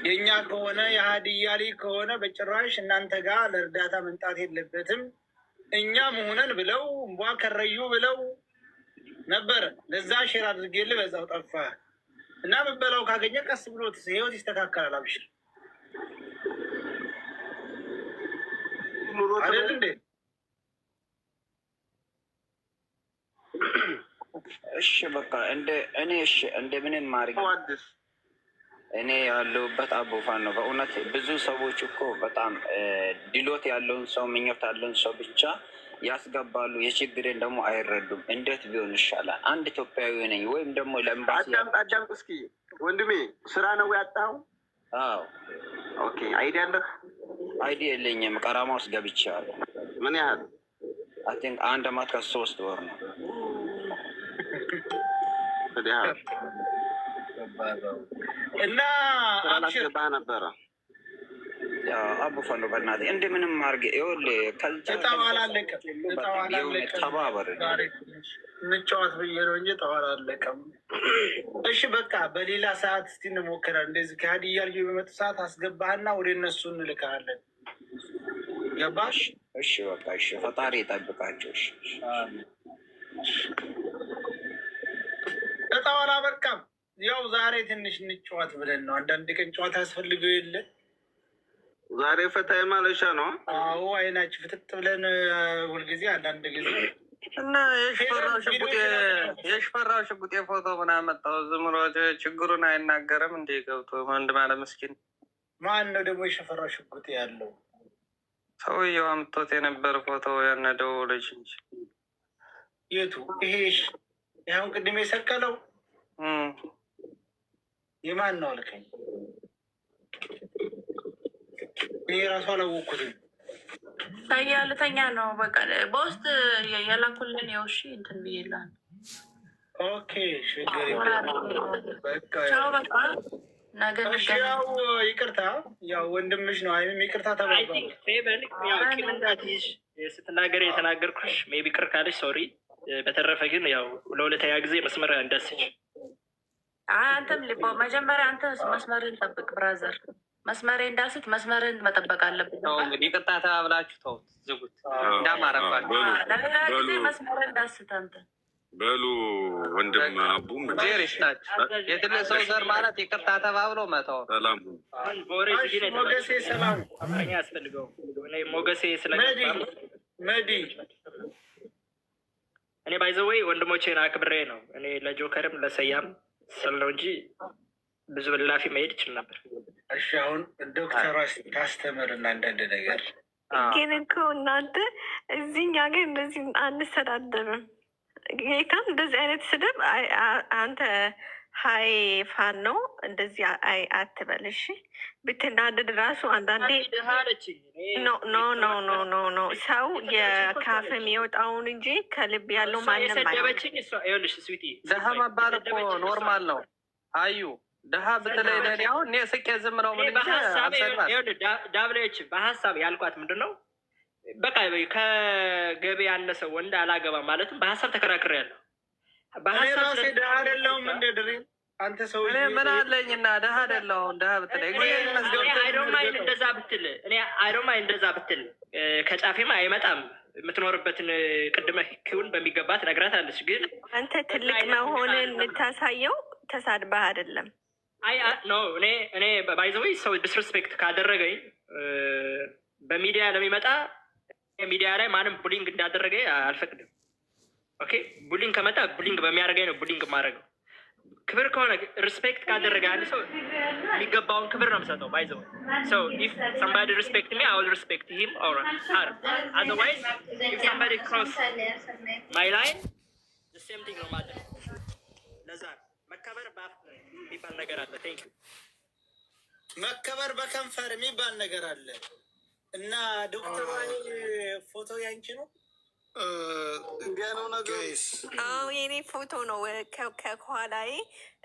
የኛ ከሆነ የሀዲያ ልጅ ከሆነ በጭራሽ እናንተ ጋር ለእርዳታ መምጣት የለበትም እኛ መሆነን ብለው እንቧ ከረዩ ብለው ነበረ። ለዛ ሼር አድርጌልህ በዛው ጠፋ እና ምበላው ካገኘ ቀስ ብሎ ህይወት ይስተካከላል። አብሽር አይደል እንዴ? እሺ በቃ እኔ እሺ እንደምንም ማድረግ እኔ ያለሁበት አቦፋን ነው። በእውነት ብዙ ሰዎች እኮ በጣም ድሎት ያለውን ሰው ምኞት ያለውን ሰው ብቻ ያስገባሉ። የችግሬን ደግሞ አይረዱም። እንዴት ቢሆን ይሻላል? አንድ ኢትዮጵያዊ ነኝ ወይም ደግሞ ለኤምባሲ አዳምጥ እስኪ ወንድሜ፣ ስራ ነው ያጣው? አዎ። ኦኬ። አይዲ አለህ? አይዲ የለኝም። ቀራማ ውስጥ ገብቻለሁ። ምን ያህል? አይ ቲንክ 1 ዓመት ከ3 ወር ነው። እና አላስገባ ነበረ አቦፋ ነው። በእናትህ እንደምንም አድርጌ ይኸውልህ ተባበር እንጫወት ብዬ ነው እንጂ ተዋላለቀም። እሺ በቃ በሌላ ሰዓት እስቲ እንሞክራለን። እንደዚህ ከሀዲያ ልጅ በመጡ ሰዓት አስገባህና ወደ እነሱ እንልካለን። ገባሽ? እሺ በቃ እሺ። ፈጣሪ ይጠብቃቸው። እሺ እጣው አላበቃም። ያው ዛሬ ትንሽ እንጫወት ብለን ነው። አንዳንድ ቀን ጨዋታ ያስፈልገው የለ ዛሬ ፈታ የማለሻ ነው። አዎ አይናችሁ ፍጥጥ ብለን ሁልጊዜ አንዳንድ ጊዜ እና የሽፈራው ሽጉጤ ፎቶ ምን አመጣው? ዝም ብሎ ችግሩን አይናገርም እንዴ? ገብቶ ወንድ ማለት ምስኪን። ማን ነው ደግሞ የሽፈራው ሽጉጤ ያለው? ሰውየው አምጥቶት የነበር ፎቶ ያነደው ልጅ እንጂ። የቱ? ይሄ ይሁን ቅድም የሰቀለው የማን ነው አልከኝ? ይሄ ራሱ አላወኩትም። ልተኛ ነው በቃ በውስጥ የላኩልን የውሺ እንትን ብዬላል። ኦኬ ያው ይቅርታ፣ ያው ወንድምሽ ነው። አይም ይቅርታ ተባባሉ። ስትናገር የተናገርኩሽ ሜይ ቢ ቅር ካለች ሶሪ። በተረፈ ግን ያው ለሁለተኛ ጊዜ መስመር እንዳስች አንተም ልቦ መጀመሪያ አንተ መስመርን ጠብቅ ብራዘር። መስመሬ እንዳስት መስመርን መጠበቅ አለብን። ይቅርታ ተባብላችሁ ተውት፣ ዝጉት እንዳማረባችሁ። ለሌላ ጊዜ መስመር እንዳስት አንተ በሉ ወንድም አቡም የትልቅ ሰው ዘር ማለት ይቅርታ ተባብሎ መተው። ሰላም ሞገሴ ሰላም ያስፈልገው ሞገሴ ስለመዲ እኔ ባይዘወይ ወንድሞቼን አክብሬ ነው። እኔ ለጆከርም ለሰያም ስል ነው እንጂ ብዙ ብላፊ መሄድ ይችል ነበር። እሺ አሁን ዶክተሯ ታስተምርና አንዳንድ ነገር ግን እኮ እናንተ እዚህኛ ግን እንደዚህ አንሰዳደብም። ጌታም እንደዚህ አይነት ስድብ አንተ ሀይ ፋን ነው እንደዚህ አትበል። እሺ ብትናደድ ራሱ አንዳንዴ ኖ ሰው የካፍ የሚወጣውን እንጂ ከልብ ያለው ማንም ደሀ መባል እኮ ኖርማል ነው። አዩ ደሀ ብትለይ ለኔ አሁን እኔ ስቄ ዝም ነው ምን ዳብሌዎች በሀሳብ ያልኳት ምንድን ነው በቃ ከገቢ ያነሰ ወንድ አላገባ ማለትም በሀሳብ ተከራክሬ ያለው በሀሳብ ደሀ አይደለሁም እንደ ድሬ አንተ ሰው ምን አለኝና ደሀ አይደለሁም። ደሀ ብትለይ አይዶማይን እንደዛ ብትል እኔ አይዶማይን እንደዛ ብትል ከጫፌማ አይመጣም። የምትኖርበትን ቅድመ ህክውን በሚገባ ትነግራታለች። ግን አንተ ትልቅ መሆንን የምታሳየው ተሳድባህ አይደለም። አይ ኖ እኔ ባይዘወይ ሰው ዲስሪስፔክት ካደረገኝ በሚዲያ ለሚመጣ ሚዲያ ላይ ማንም ቡሊንግ እንዳደረገ አልፈቅድም። ኦኬ ቡሊንግ ከመጣ ቡሊንግ በሚያደርገኝ ነው ቡሊንግ ማድረገው። ክብር ከሆነ ሪስፔክት ካደረገ አንድ ሰው የሚገባውን ክብር ነው የምሰጠው። ባይዘወይ ሶ ኢፍ somebody respect me I will respect him or her. Otherwise if somebody cross my line the same thing ነው ማለት ነው። ለዛ መከበር በአፍ የሚባል ነገር አለ። ቴንክ ዩ መከበር በከንፈር የሚባል ነገር አለ። እና ዶክተር ፎቶ ያንቺ ነው? አዎ የኔ ፎቶ ነው። ከኋላዬ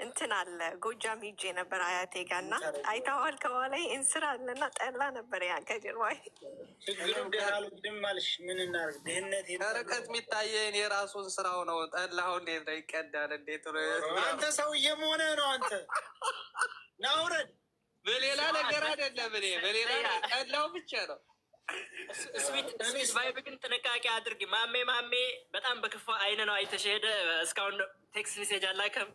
እንትን አለ ጎጃም ሂጄ ነበር አያቴ ጋር እና አይተዋል። ከኋላዬ እንስራ አለና ጠላ ነበር ያ ከጀርባዬ። ችግሩ ደህና አልሽ። ምን እናድርግ? ድህነት ከርቀት የሚታየን የራሱን ስራው ነው። ጠላው እንዴት ነው ይቀዳል? እንዴት ነው አንተ ሰውዬ መሆንህ ነው አንተ ናውረድ በሌላ ነገር አይደለም። እኔ በሌላ ቀላው ብቻ ነው። ስዊት ቫይብ ግን ጥንቃቄ አድርጊ። ማሜ በጣም በክፉ አይን ነው አይተሽ ሄደ። እስካሁን ቴክስት ሜሴጅ አላከም።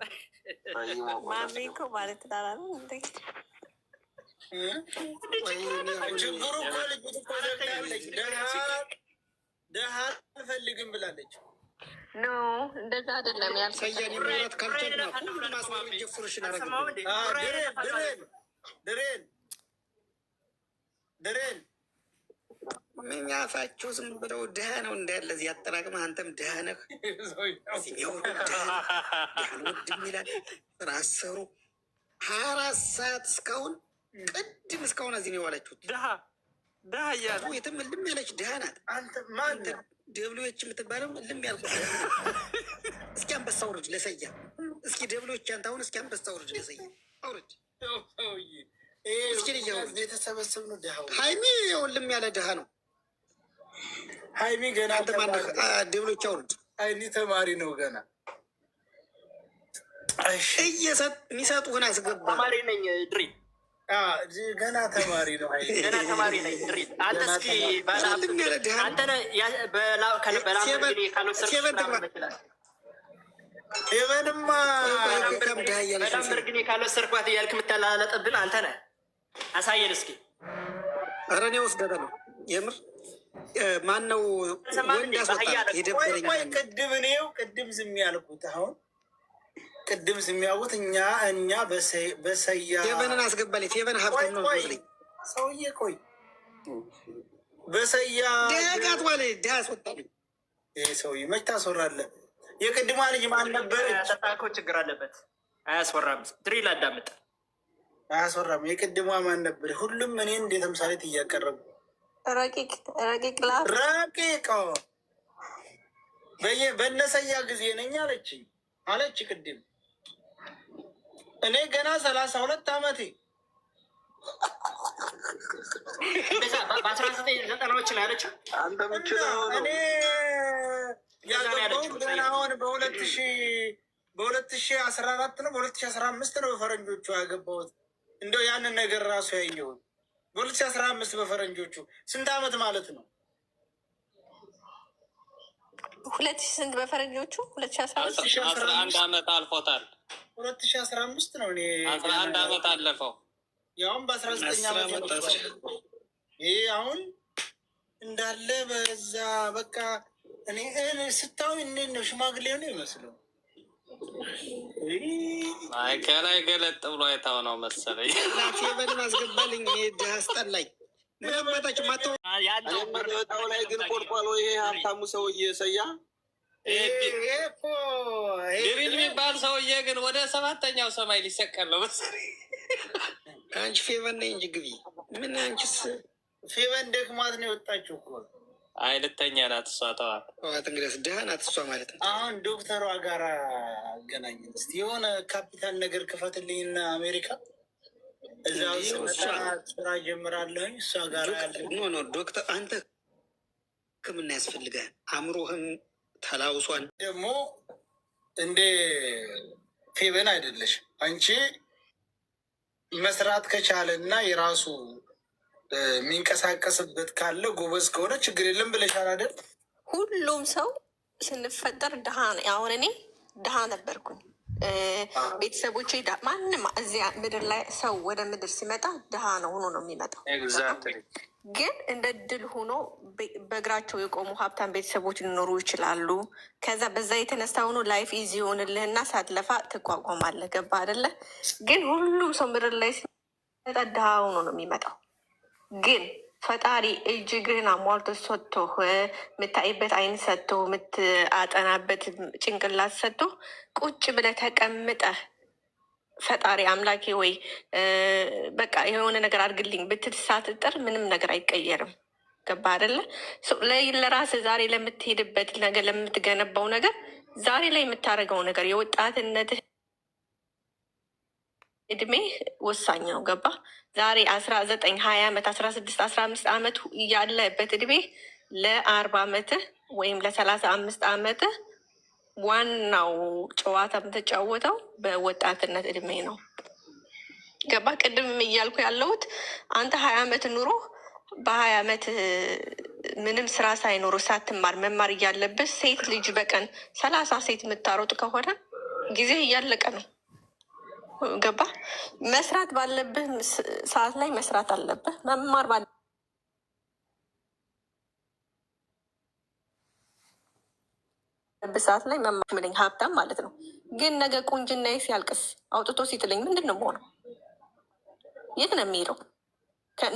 ማሜ እኮ ማለት ዳራሉ እንዴ ችግሩ እኮ ልጅቱ እኮ ዘግታለች። ደሃ አልፈልግም ብላለች። ኖ እንደዛ አይደለም ያልከኝ። ድሬን ምኛፋችሁ ዝም ብለው ድሃ ነው እንዳለ እዚህ አጠራቅመህ አንተም ድሃ ነህ። ውድ የሚላል ስራ አሰሩ 24 ሰዓት እስካሁን ቅድም እስካሁን እዚህ ነው የዋላችሁት። ድሃ እያሉ የትም እልም ያለች ድሃ ናት። አንተ ማን ደብሎች የምትባለው እልም ያልኩ እስኪ አንበሳ ውርድ ለሰያ እስኪ ደብሎች አንተ አሁን እስኪ አንበሳ ውርድ ለሰያ አውርድ እስኪ የተሰበሰብ ነው። ድሃ ሀይሚ እልም ያለ ድሃ ነው። ሀይሚ ገና አንተ ማነህ? ደብሎች አውርድ። ሀይሚ ተማሪ ነው ገና የሚሰጡህን አስገባ። ተማሪ ነኝ ድሪ ገና ተማሪ ነው። ገና ተማሪ ነኝ ድሪ። አንተ እስኪ አንተ ሴቨንማ በላምበርግኒ ካልወሰድኳት እያልክ የምታላለጥብን አንተ ነህ። አሳየን እስኪ። ኧረ እኔ ወስደታለሁ የምር። ማነው ወንድ ያስወጣል? የደበረኝ ቅድም ዝም ያልኩት አሁን ቅድም ዝም ያልኩት እኛ በሰያ ፌቨንን አስገባልኝ። ፌቨን ሀብት ነው ሰውዬ። ቆይ በሰያ ደጋት ዋለ ደህ አስወጣልኝ። ይህ ሰውዬ መች ታስወራለህ? የቅድሟ ልጅ ማን ነበረች? ተጣኮ ችግር አለበት። አያስወራም። ድሪል አዳምጥ። አያስወራም። የቅድሟ ማን ነበር? ሁሉም እኔ እንደ ተምሳሌት እያቀረቡ ረቂቅ በነሰያ ጊዜ ነኝ አለች ቅድም። እኔ ገና 32 ዓመቴ በ1990ዎች ነው ያለችው። እኔ ያገባሁት ገና አሁን በ2014 ነው በ2015 ነው በፈረንጆቹ ያገባሁት። እንደው ያንን ነገር ራሱ ያየሁት በ2015 በፈረንጆቹ ስንት ዓመት ማለት ነው? 2000 ስንት በፈረንጆቹ? 11 ዓመት አልፎታል። 2015 ነው እኔ 11 ዓመት አለፈው። ያውም በ19 ዓመት ይሄ አሁን እንዳለ በዛ በቃ እኔ ስታዊ እንዴት ነው ሽማግሌ ነው ይመስለው። ከላይ ገለጥ ብሎ አይታው ነው መሰለኝ። ፌቨንን አስገባልኝ። ድሃ አስጠላኝ። ምንበታችሁ ማተ ያለው ላይ ግን ቆርቋሎ ይሄ ሀብታሙ ሰውዬ ሰያ ድሪል የሚባል ሰውዬ ግን ወደ 7ኛው ሰማይ ሊሰቀል ነው መሰለኝ። አንቺ ፌቨን ነኝ እንጂ ግቢ። ምን አንቺስ ፌቨን ደክማት ነው የወጣችው እኮ። አይ ልተኛ ናት እሷ። ተዋት እንግዲህ ድሃ ናት እሷ ማለት ነው። አሁን ዶክተሯ ጋር አገናኝን እስኪ የሆነ ካፒታል ነገር ክፈትልኝና አሜሪካ እዛ ስራ ጀምራለሁኝ እሷ ጋር ኖ ዶክተር አንተ ሕክምና ያስፈልጋል። አእምሮህም ተላውሷን ደግሞ እንደ ፌቨን አይደለሽ አንቺ። መስራት ከቻለ እና የራሱ የሚንቀሳቀስበት ካለ ጎበዝ ከሆነ ችግር የለም ብለሻል አይደል? ሁሉም ሰው ስንፈጠር ድሃ ነው። አሁን እኔ ድሃ ነበርኩኝ። ቤተሰቦቼ ማንም እዚያ ምድር ላይ ሰው ወደ ምድር ሲመጣ ድሃ ነው ሆኖ ነው የሚመጣው። ግን እንደ ድል ሆኖ በእግራቸው የቆሙ ሀብታም ቤተሰቦች ሊኖሩ ይችላሉ። ከዛ በዛ የተነሳ ሆኖ ላይፍ ኢዚ ይሆንልህና ሳትለፋ ትቋቋማለህ። ገባ አይደለ? ግን ሁሉም ሰው ምድር ላይ ሲመጣ ድሃ ሆኖ ነው የሚመጣው። ግን ፈጣሪ እጅ እግርህን አሟልቶ ሰጥቶ የምታይበት አይን ሰጥቶ የምታጠናበት ጭንቅላት ሰጥቶ ቁጭ ብለህ ተቀምጠህ ፈጣሪ አምላኬ ወይ በቃ የሆነ ነገር አድርግልኝ ብትሳትጥር ምንም ነገር አይቀየርም። ገባ አይደለ? ለራስህ ዛሬ ለምትሄድበት ነገር ለምትገነባው ነገር ዛሬ ላይ የምታደርገው ነገር የወጣትነትህ እድሜ ወሳኝ ነው። ገባ? ዛሬ 19 20 ዓመት 16 15 ዓመት ያለበት እድሜ ለ40 ዓመትህ ወይም ለ35 ዓመትህ ዋናው ጨዋታ የምትጫወተው በወጣትነት እድሜ ነው። ገባ? ቅድም እያልኩ ያለሁት አንተ 20 ዓመት ኑሮ በ20 ዓመት ምንም ስራ ሳይኖሩ ሳትማር መማር እያለብህ ሴት ልጅ በቀን 30 ሴት የምታሮጥ ከሆነ ጊዜ እያለቀ ነው። ገባ? መስራት ባለብህ ሰዓት ላይ መስራት አለብህ። መማር ባለብህ ሰዓት ላይ መማር ምለኝ ሀብታም ማለት ነው። ግን ነገ ቁንጅና ሲያልቅስ አውጥቶ ሲጥለኝ ምንድን ነው የምሆነው? የት ነው የሚሄደው?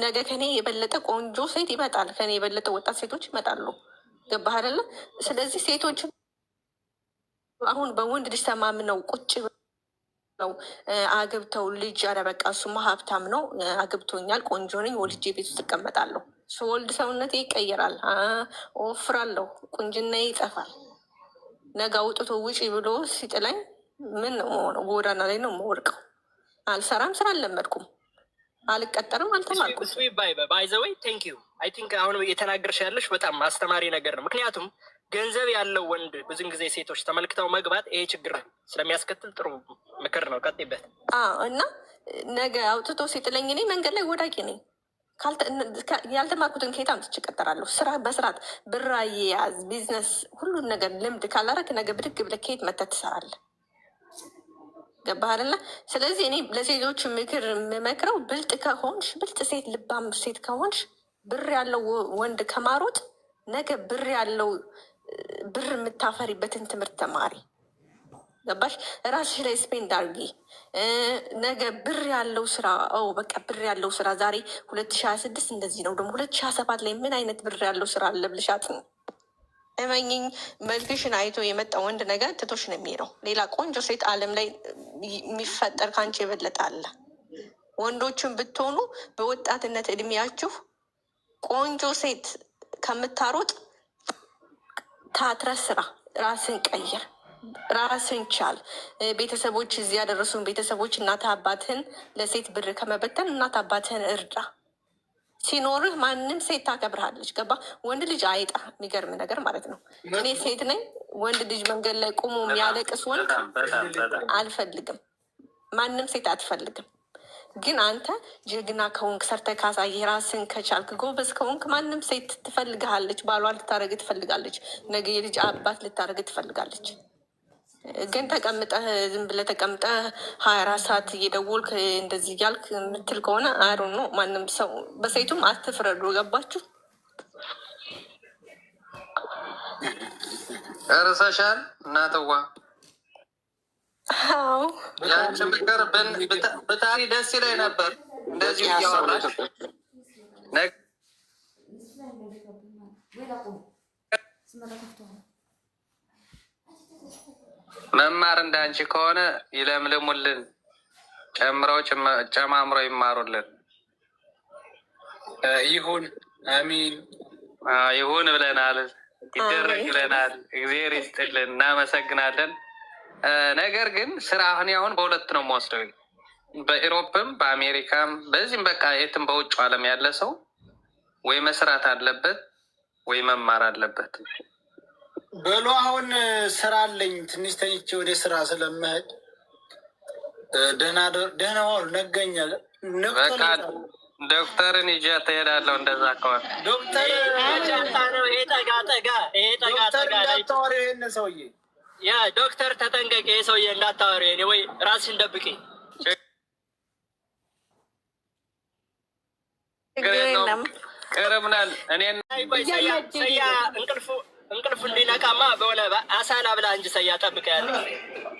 ነገ ከኔ የበለጠ ቆንጆ ሴት ይመጣል። ከኔ የበለጠ ወጣት ሴቶች ይመጣሉ። ገባህ አይደለ? ስለዚህ ሴቶች አሁን በወንድ ልጅ ተማምነው ቁጭ ነው አግብተው ልጅ ኧረ በቃ እሱማ ሀብታም ነው አግብቶኛል፣ ቆንጆ ነኝ፣ ወልጄ ቤት ውስጥ እቀመጣለሁ። ስወልድ ሰውነቴ ይቀየራል፣ ወፍራለሁ፣ ቁንጅና ይጠፋል። ነገ አውጥቶ ውጪ ብሎ ሲጥለኝ ምን ነው የምሆነው? ጎዳና ላይ ነው የምወድቀው። አልሰራም፣ ስራ አልለመድኩም፣ አልቀጠርም፣ አልተማርኩም። ባይዘወይ ቴንክ ዩ አይ ቲንክ አሁን የተናገርሽ ያለሽ በጣም አስተማሪ ነገር ነው። ምክንያቱም ገንዘብ ያለው ወንድ ብዙን ጊዜ ሴቶች ተመልክተው መግባት ይሄ ችግር ስለሚያስከትል ጥሩ ምክር ነው። ቀጥይበት። እና ነገ አውጥቶ ሲጥለኝ እኔ መንገድ ላይ ወዳቂ ነኝ። ያልተማርኩትን ከየት አምጥቼ እቀጠራለሁ? ስራ በስርዓት ብር አያያዝ፣ ቢዝነስ፣ ሁሉን ነገር ልምድ ካላረክ ነገ ብድግ ብለህ ከየት መተህ ትሰራለህ? ገባህ አይደለ? ስለዚህ እኔ ለሴቶች ምክር የምመክረው ብልጥ ከሆንሽ፣ ብልጥ ሴት፣ ልባም ሴት ከሆንሽ ብር ያለው ወንድ ከማሮጥ ነገ ብር ያለው ብር የምታፈሪበትን ትምህርት ተማሪ። ገባሽ? ራስሽ ላይ ስፔንድ አርጊ። ነገ ብር ያለው ስራ በቃ ብር ያለው ስራ ዛሬ 2026 እንደዚህ ነው፣ ደግሞ 2027 ላይ ምን አይነት ብር ያለው ስራ አለ ብልሻት ነው። እመኝኝ፣ መልክሽን አይቶ የመጣ ወንድ ነገር ትቶሽ ነው የሚሄደው። ሌላ ቆንጆ ሴት ዓለም ላይ የሚፈጠር ከአንቺ የበለጠ አለ። ወንዶችን ብትሆኑ በወጣትነት እድሜያችሁ ቆንጆ ሴት ከምታሮጥ ታትረህ ስራ፣ ራስን ቀይር፣ ራስን ቻል። ቤተሰቦች እዚህ ያደረሱን ቤተሰቦች እናት አባትህን ለሴት ብር ከመበተን እናት አባትህን እርዳ። ሲኖርህ ማንም ሴት ታከብርሃለች። ገባ? ወንድ ልጅ አይጣ። የሚገርም ነገር ማለት ነው። እኔ ሴት ነኝ። ወንድ ልጅ መንገድ ላይ ቁሞ የሚያለቅስ ወንድ አልፈልግም። ማንም ሴት አትፈልግም። ግን አንተ ጀግና ከሆንክ፣ ሰርተህ ካሳየህ፣ ራስን ከቻልክ፣ ጎበዝ ከሆንክ ማንም ሴት ትፈልግሃለች። ባሏ ልታደርግ ትፈልጋለች። ነገ የልጅ አባት ልታደርግ ትፈልጋለች። ግን ተቀምጠህ ዝም ብለህ ተቀምጠህ 24 ሰዓት እየደወልክ እንደዚህ እያልክ የምትል ከሆነ አሩ ነው። ማንም ሰው በሴቱም አትፍረዱ። ገባችሁ? እርሰሻል እናትዋ። አዎ ያንቺ ምክር ብታሪ ደስ ይለኝ ነበር። እንደዚሁ እያወራሽ መማር እንዳንቺ ከሆነ ይለምልሙልን፣ ጨምረው ጨማምረው ይማሩልን። ይሁን አሚን። ይሁን ብለናል፣ ይደረግ ብለናል። እግዚአብሔር ይስጥልን፣ እናመሰግናለን። ነገር ግን ስራ አሁን በሁለት ነው የምወስደው። በኢሮፕም በአሜሪካም በዚህም በቃ የትም በውጭ ዓለም ያለ ሰው ወይ መስራት አለበት ወይ መማር አለበት። በሉ አሁን ስራ አለኝ፣ ትንሽ ተኝቼ ወደ ስራ ስለምሄድ ደህና ዋሉ። ነገኛል በቃ ዶክተርን ይዤ ትሄዳለሁ። እንደዛ ከሆነ ዶክተር እንዳታወሪ ይሄን ሰውዬ ያ ዶክተር ተጠንቀቂ፣ ይሄ ሰውዬ እንዳታወሪ ወይ ራስሽን ደብቂ። ቅርብናል። እኔ እንቅልፉ እንዲነቃማ በሆነ አሳ ላብላ እንጂ ሰያ ጠብቀ ያለ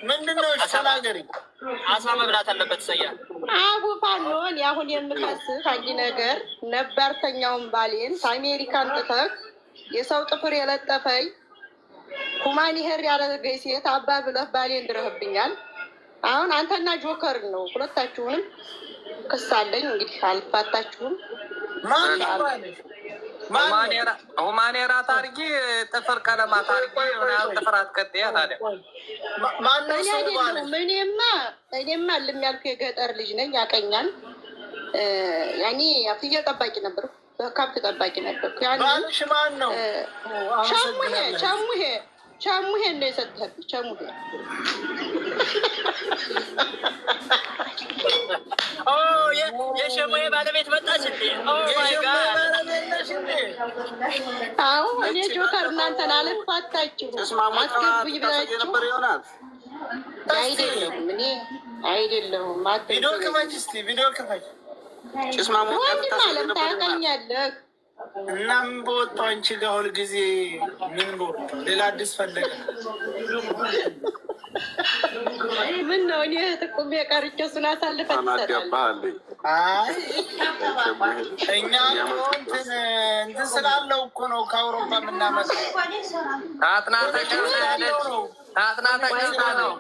ምንድነው? ተናገሪ። አሳ መብላት አለበት ሰያ። አቡ ፋኖን ያሁን የምከስህ አንድ ነገር ነበርተኛውን ባሌን ከአሜሪካን ጥተህ የሰው ጥፍር የለጠፈኝ ሁማን ይሄር ያደረገኝ ሴት አባ ብለህ ባሌን ድረህብኛል። አሁን አንተና ጆከር ነው ሁለታችሁንም ክስ አለኝ። እንግዲህ አልፋታችሁም። ሁማኔራት አድርጊ፣ ጥፍር ቀለማት አድርጊ። ጥፍር አትቀጥያ ታዲያ። እኔማ ልም ያልኩ የገጠር ልጅ ነኝ፣ ያቀኛል። ያኔ ፍየል ጠባቂ ነበርኩ፣ ከብት ጠባቂ ነበርኩ። ማን ነው? ሸሙሄ ቻሙሄን ነው የሰጠህ። ቻሙሄ የሸሙሄ ባለቤት መጣች እንዴ? አዎ እኔ ጆከር እናንተን አልፋታችሁ አስገቡኝ ብላችሁ አይደለም። እኔ አይደለሁም። ቪዲዮ ክፈች እስኪ ቪዲዮ ክፈች። ወንድም አለም ታውቀኛለህ። እናም በወጣው አንቺ ጋር ሁልጊዜ ምን በወጣው ሌላ አዲስ ፈለገ። ምን ነው እኔ ተቆም የቀርቼ እሱን አሳልፈን አናዲያባል እኛ እንትን ስላለው እኮ ነው ከአውሮፓ የምናመጣው። አጥና ተቀምጣ ነው።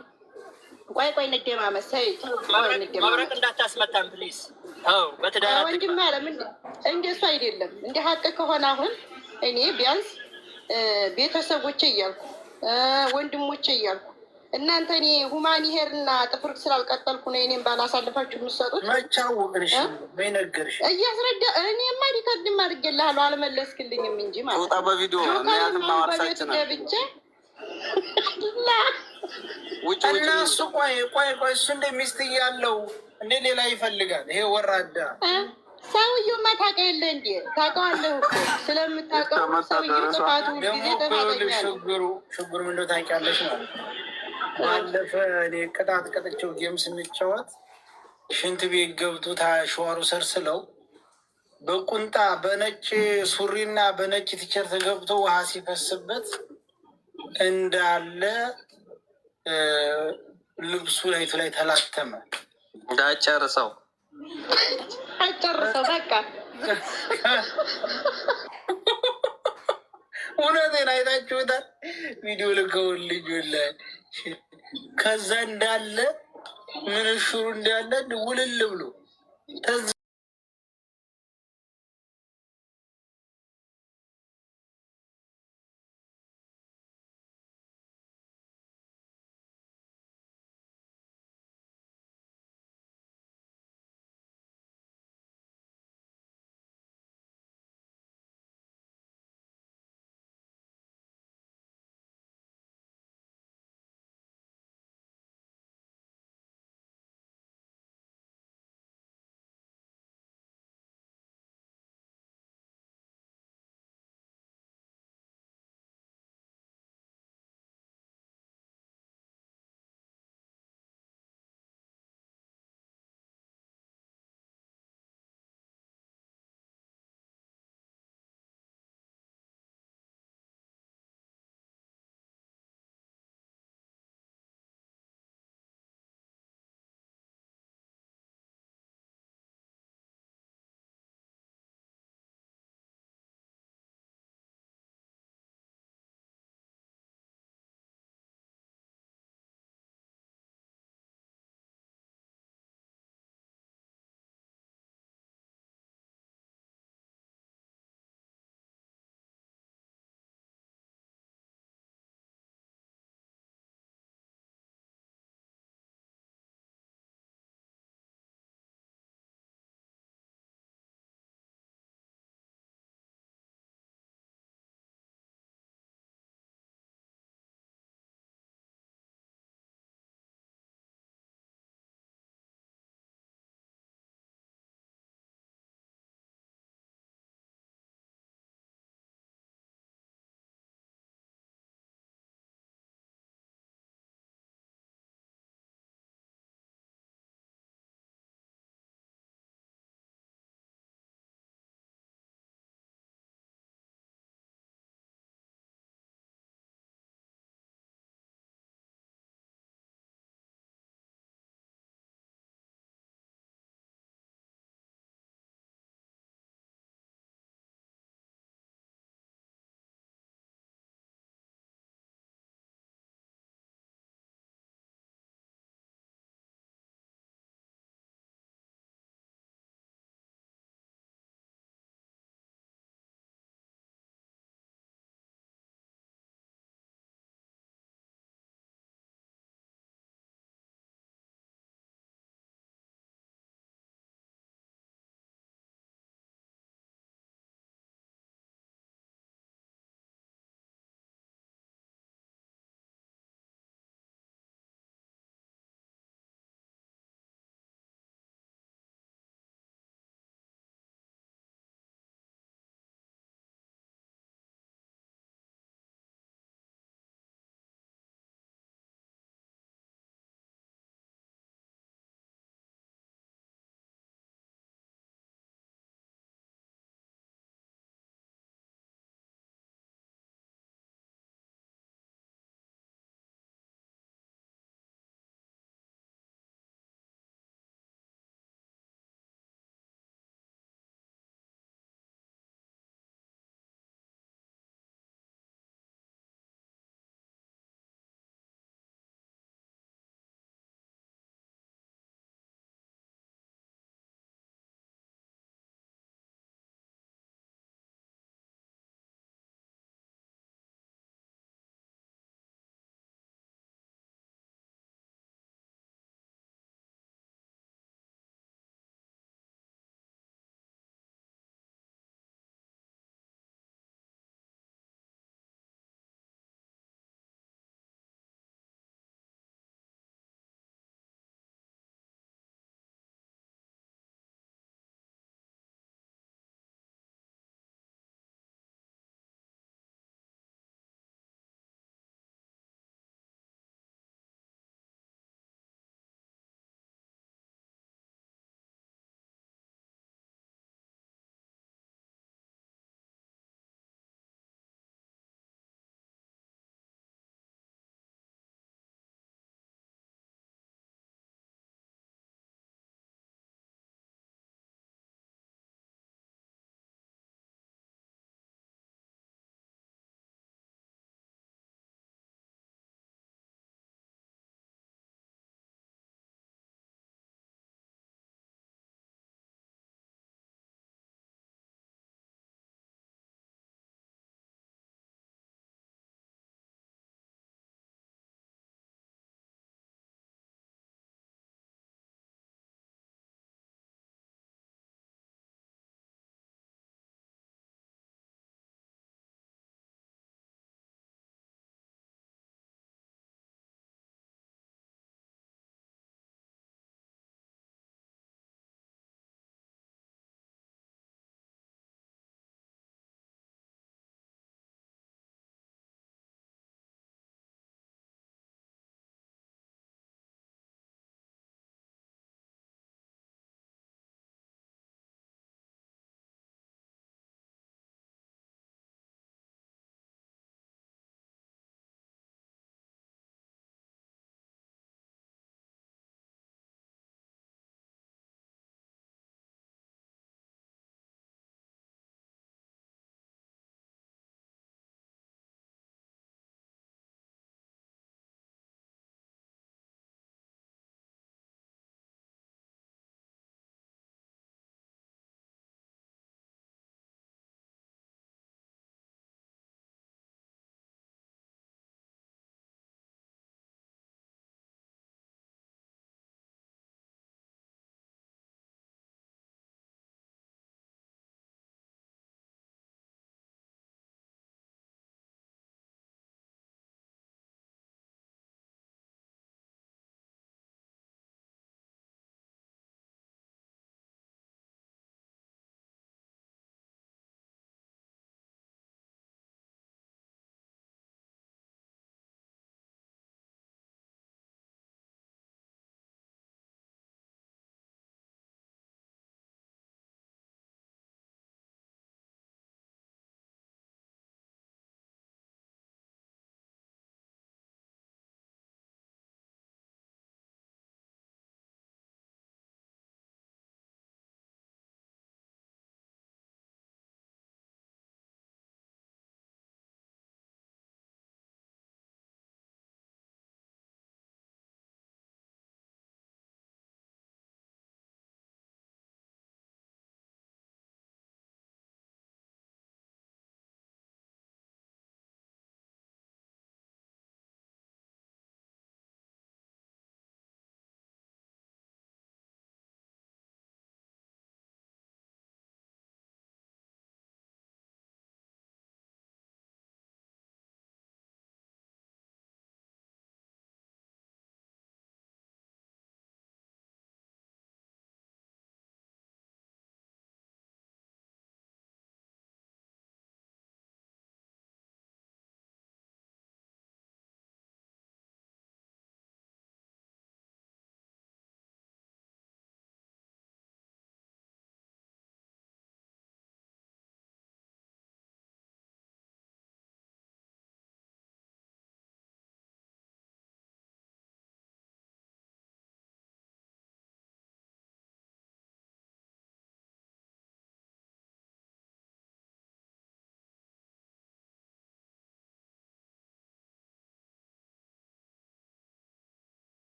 ቆይ እንደማመጥ ሰይድ መብረቅ እንዳታስመታም ፕሊዝ። ወንድም አለ እንደሱ አይደለም። እንደ ሀቅ ከሆነ አሁን እኔ ቢያንስ ቤተሰቦቼ እያልኩ ወንድሞቼ እያልኩ እናንተ እኔ ሁማኒ ሄር እና ጥፍር ስላልቀጠልኩ ነው እኔም ባላሳልፋችሁ የምትሰጡት። መቻወቅንሽ በይነገርሽ እያስረዳ እኔማ ሪከርድም አድርጌልሃለሁ አልመለስክልኝም እንጂ ማለት ወጣ በቪዲዮ በቤት ገብቼ እና እሱ ቆይ እሱ እንደ ሚስት እያለው እንደ ሌላ ይፈልጋል። ይሄ ወራዳ ሰውዬውማ ታውቀው የለ እንዴ? ታውቀዋለህ እኮ ስለምታውቀው ሰውዬው ጥፋቱ ጊዜ ተፋጠኛል። ችግሩ ምንደ ታውቂያለሽ ነው። ባለፈ እኔ ቅጣት ቀጥቼው ጌም ስንጫወት ሽንት ቤት ገብቶ ሸዋሩ ሰርስለው በቁንጣ በነጭ ሱሪና በነጭ ቲሸርት ገብቶ ውሃ ሲፈስበት እንዳለ ልብሱ ላይቱ ላይ ተላተመ። እንዳጨርሰው በቃ እውነቴን አይታችሁታል። ቪዲዮ ልከውን ልጅ ላይ ከዛ እንዳለ ምንሽሩ እንዳለ ውልል ብሎ